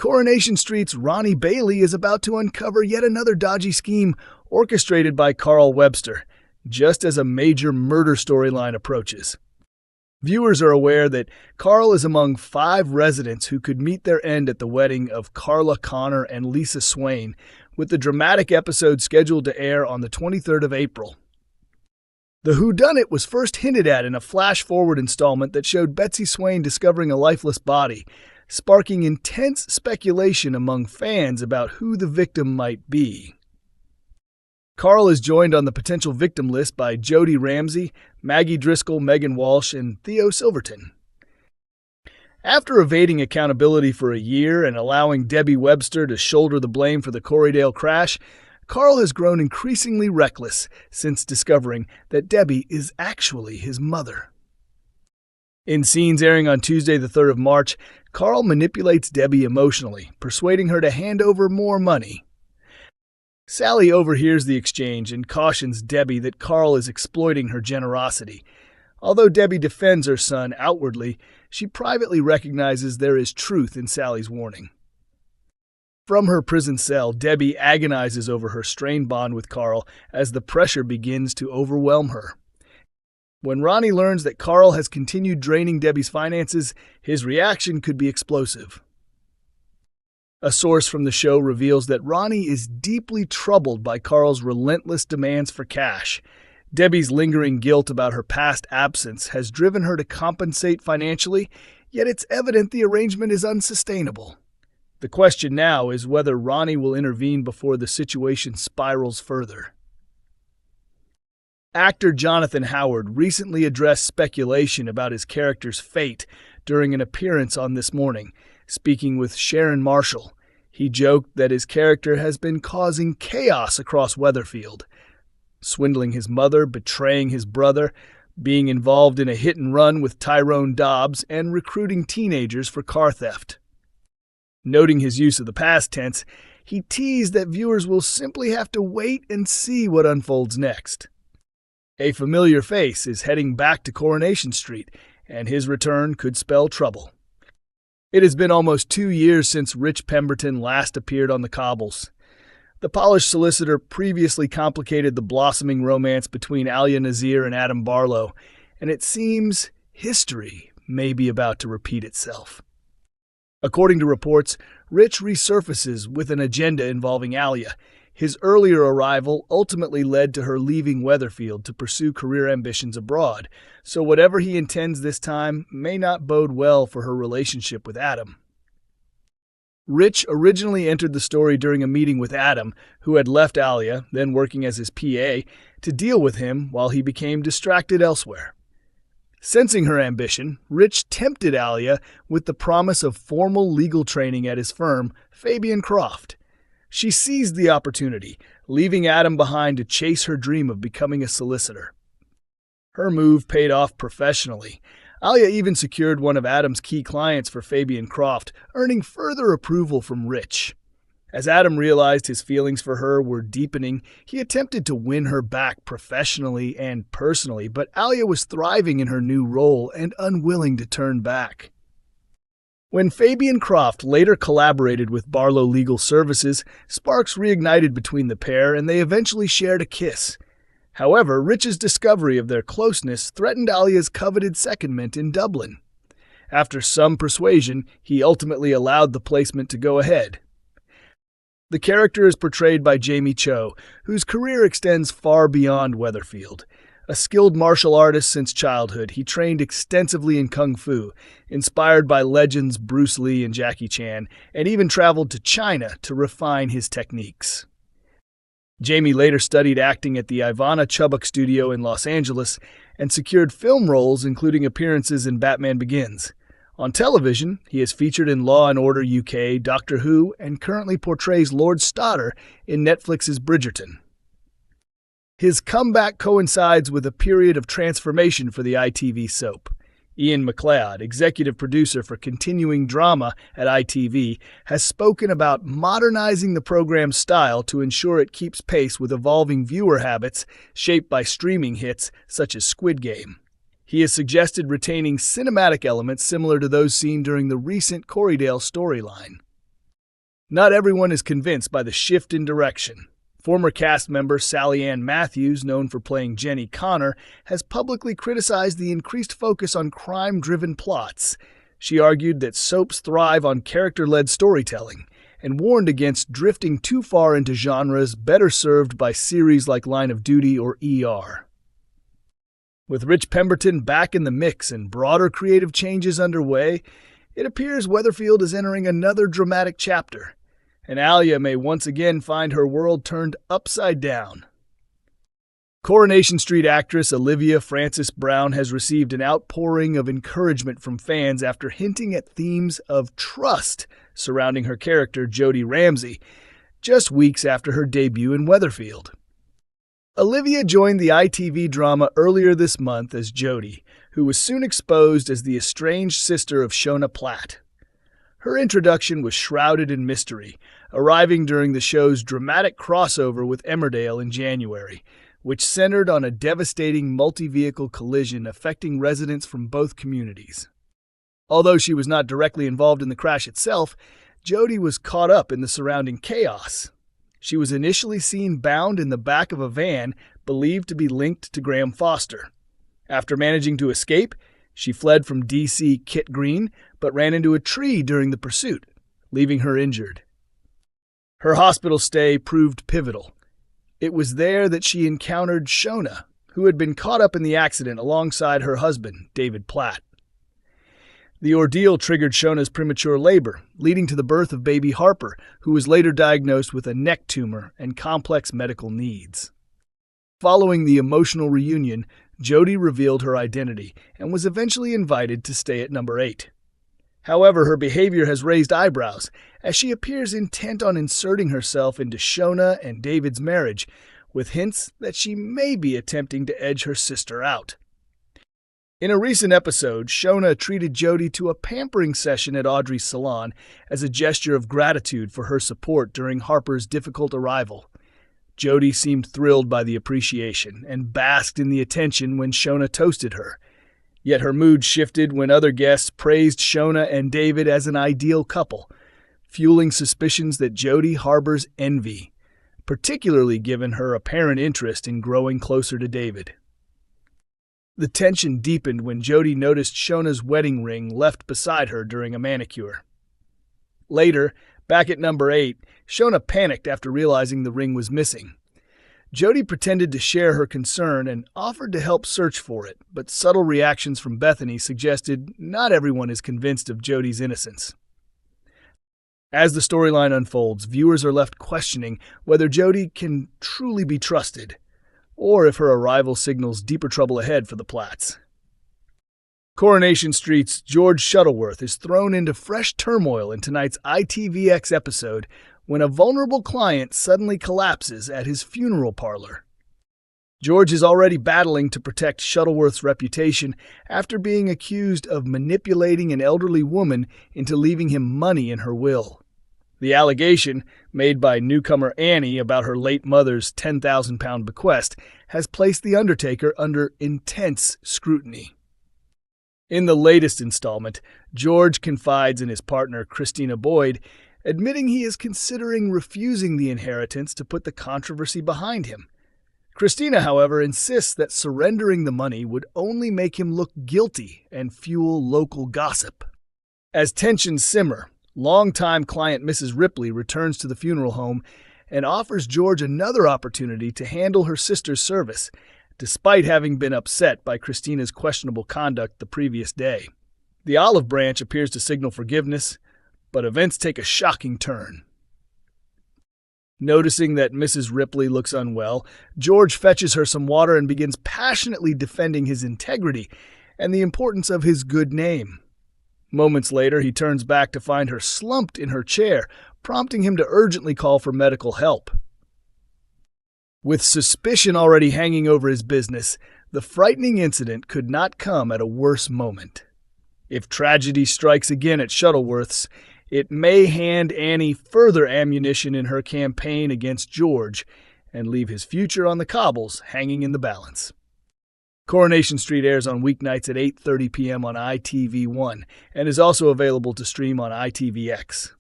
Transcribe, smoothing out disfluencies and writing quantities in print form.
Coronation Street's Ronnie Bailey is about to uncover yet another dodgy scheme orchestrated by Carl Webster, just as a major murder storyline approaches. Viewers are aware that Carl is among 5 residents who could meet their end at the wedding of Carla Connor and Lisa Swain, with the dramatic episode scheduled to air on the 23rd of April. The whodunit was first hinted at in a flash-forward installment that showed Betsy Swain discovering a lifeless body, sparking intense speculation among fans about who the victim might be. Carl is joined on the potential victim list by Jodie Ramsay, Maggie Driscoll, Megan Walsh, and Theo Silverton. After evading accountability for a year and allowing Debbie Webster to shoulder the blame for the Corriedale crash, Carl has grown increasingly reckless since discovering that Debbie is actually his mother. In scenes airing on Tuesday the 3rd of March, Carl manipulates Debbie emotionally, persuading her to hand over more money. Sally overhears the exchange and cautions Debbie that Carl is exploiting her generosity. Although Debbie defends her son outwardly, she privately recognizes there is truth in Sally's warning. From her prison cell, Debbie agonizes over her strained bond with Carl as the pressure begins to overwhelm her. When Ronnie learns that Carl has continued draining Debbie's finances, his reaction could be explosive. A source from the show reveals that Ronnie is deeply troubled by Carl's relentless demands for cash. Debbie's lingering guilt about her past absence has driven her to compensate financially, yet it's evident the arrangement is unsustainable. The question now is whether Ronnie will intervene before the situation spirals further. Actor Jonathan Howard recently addressed speculation about his character's fate during an appearance on This Morning. Speaking with Sharon Marshall, he joked that his character has been causing chaos across Weatherfield, swindling his mother, betraying his brother, being involved in a hit-and-run with Tyrone Dobbs, and recruiting teenagers for car theft. Noting his use of the past tense, he teased that viewers will simply have to wait and see what unfolds next. A familiar face is heading back to Coronation Street, and his return could spell trouble. It has been almost 2 years since Rich Pemberton last appeared on the cobbles. The polished solicitor previously complicated the blossoming romance between Alia Nazir and Adam Barlow, and it seems history may be about to repeat itself. According to reports, Rich resurfaces with an agenda involving Alia. His earlier arrival ultimately led to her leaving Weatherfield to pursue career ambitions abroad, so whatever he intends this time may not bode well for her relationship with Adam. Rich originally entered the story during a meeting with Adam, who had left Alia, then working as his PA, to deal with him while he became distracted elsewhere. Sensing her ambition, Rich tempted Alia with the promise of formal legal training at his firm, Fabian Croft. She seized the opportunity, leaving Adam behind to chase her dream of becoming a solicitor. Her move paid off professionally. Alia even secured one of Adam's key clients for Fabian Croft, earning further approval from Rich. As Adam realized his feelings for her were deepening, he attempted to win her back professionally and personally, but Alia was thriving in her new role and unwilling to turn back. When Fabian Croft later collaborated with Barlow Legal Services, sparks reignited between the pair and they eventually shared a kiss. However, Rich's discovery of their closeness threatened Alia's coveted secondment in Dublin. After some persuasion, he ultimately allowed the placement to go ahead. The character is portrayed by Jamie Cho, whose career extends far beyond Weatherfield. A skilled martial artist since childhood, he trained extensively in Kung Fu, inspired by legends Bruce Lee and Jackie Chan, and even traveled to China to refine his techniques. Jamie later studied acting at the Ivana Chubbuck Studio in Los Angeles and secured film roles including appearances in Batman Begins. On television, he is featured in Law & Order UK, Doctor Who, and currently portrays Lord Stoddard in Netflix's Bridgerton. His comeback coincides with a period of transformation for the ITV soap. Ian MacLeod, executive producer for continuing drama at ITV, has spoken about modernizing the program's style to ensure it keeps pace with evolving viewer habits shaped by streaming hits such as Squid Game. He has suggested retaining cinematic elements similar to those seen during the recent Corriedale storyline. Not everyone is convinced by the shift in direction. Former cast member Sally Ann Matthews, known for playing Jenny Connor, has publicly criticized the increased focus on crime-driven plots. She argued that soaps thrive on character-led storytelling and warned against drifting too far into genres better served by series like Line of Duty or ER. With Rich Pemberton back in the mix and broader creative changes underway, it appears Weatherfield is entering another dramatic chapter, and Alia may once again find her world turned upside down. Coronation Street actress Olivia Frances Brown has received an outpouring of encouragement from fans after hinting at themes of trust surrounding her character Jodie Ramsay, just weeks after her debut in Weatherfield. Olivia joined the ITV drama earlier this month as Jodie, who was soon exposed as the estranged sister of Shona Platt. Her introduction was shrouded in mystery, arriving during the show's dramatic crossover with Emmerdale in January, which centered on a devastating multi-vehicle collision affecting residents from both communities. Although she was not directly involved in the crash itself, Jodie was caught up in the surrounding chaos. She was initially seen bound in the back of a van believed to be linked to Graham Foster. After managing to escape, she fled from D.C. Kit Green, but ran into a tree during the pursuit, leaving her injured. Her hospital stay proved pivotal. It was there that she encountered Shona, who had been caught up in the accident alongside her husband, David Platt. The ordeal triggered Shona's premature labor, leading to the birth of baby Harper, who was later diagnosed with a neck tumor and complex medical needs. Following the emotional reunion, Jodie revealed her identity and was eventually invited to stay at number 8. However, her behavior has raised eyebrows, as she appears intent on inserting herself into Shona and David's marriage, with hints that she may be attempting to edge her sister out. In a recent episode, Shona treated Jodie to a pampering session at Audrey's salon as a gesture of gratitude for her support during Harper's difficult arrival. Jodie seemed thrilled by the appreciation and basked in the attention when Shona toasted her. Yet her mood shifted when other guests praised Shona and David as an ideal couple, fueling suspicions that Jodie harbors envy, particularly given her apparent interest in growing closer to David. The tension deepened when Jodie noticed Shona's wedding ring left beside her during a manicure. Later, back at number 8, Shona panicked after realizing the ring was missing. Jodie pretended to share her concern and offered to help search for it, but subtle reactions from Bethany suggested not everyone is convinced of Jodie's innocence. As the storyline unfolds, viewers are left questioning whether Jodie can truly be trusted, or if her arrival signals deeper trouble ahead for the Platts. Coronation Street's George Shuttleworth is thrown into fresh turmoil in tonight's ITVX episode when a vulnerable client suddenly collapses at his funeral parlor. George is already battling to protect Shuttleworth's reputation after being accused of manipulating an elderly woman into leaving him money in her will. The allegation, made by newcomer Annie about her late mother's £10,000 bequest, has placed the undertaker under intense scrutiny. In the latest installment, George confides in his partner Christina Boyd, admitting he is considering refusing the inheritance to put the controversy behind him. Christina, however, insists that surrendering the money would only make him look guilty and fuel local gossip. As tensions simmer, longtime client Mrs. Ripley returns to the funeral home and offers George another opportunity to handle her sister's service, despite having been upset by Christina's questionable conduct the previous day. The olive branch appears to signal forgiveness, but events take a shocking turn. Noticing that Mrs. Ripley looks unwell, George fetches her some water and begins passionately defending his integrity and the importance of his good name. Moments later, he turns back to find her slumped in her chair, prompting him to urgently call for medical help. With suspicion already hanging over his business, the frightening incident could not come at a worse moment. If tragedy strikes again at Shuttleworth's, it may hand Annie further ammunition in her campaign against George and leave his future on the cobbles hanging in the balance. Coronation Street airs on weeknights at 8:30 p.m. on ITV1 and is also available to stream on ITVX.